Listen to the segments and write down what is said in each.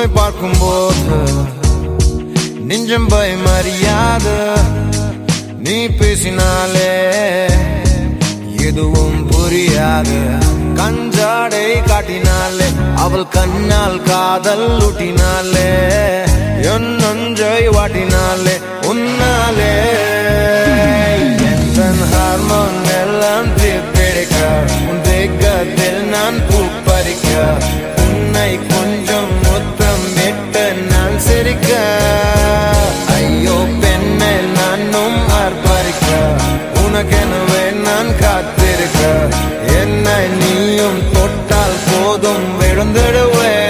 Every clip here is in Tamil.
உன்னை பார்க்கும்போது நெஞ்சம் பயமறியாது. நீ பேசினாலே எதுவும் புரியாது. கஞ்சாடை காட்டினாலே அவள் கண்ணால் காதல் ஊட்டினாலே என் நஞ்சை வாட்டினாலே உன்னாலே என் ஹார்மோன் எல்லாம் பிடிக்க உன் தேகத்தில் நான் பூப்பறிக்க உன்னை கொஞ்சம் முத்தம் விட்டு நான் சிரிக்க ஐயோ பெண்ணை நானும் ஆர்ப்பரிக்க உனக்கெனவே நான் காத்திருக்க என்னை நீயும் தொட்டால் போதும் விழுந்துடுவேன்.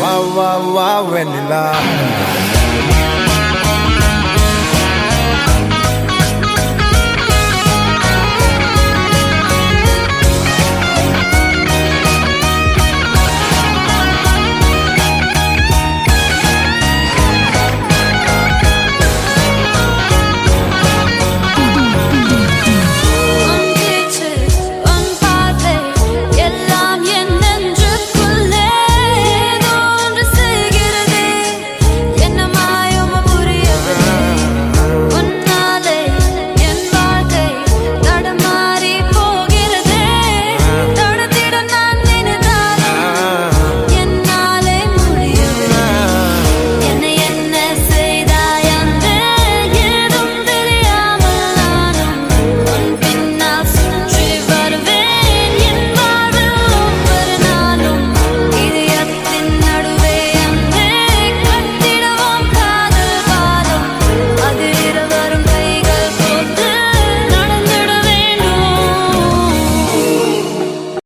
வா வா வா வெண்ணிலா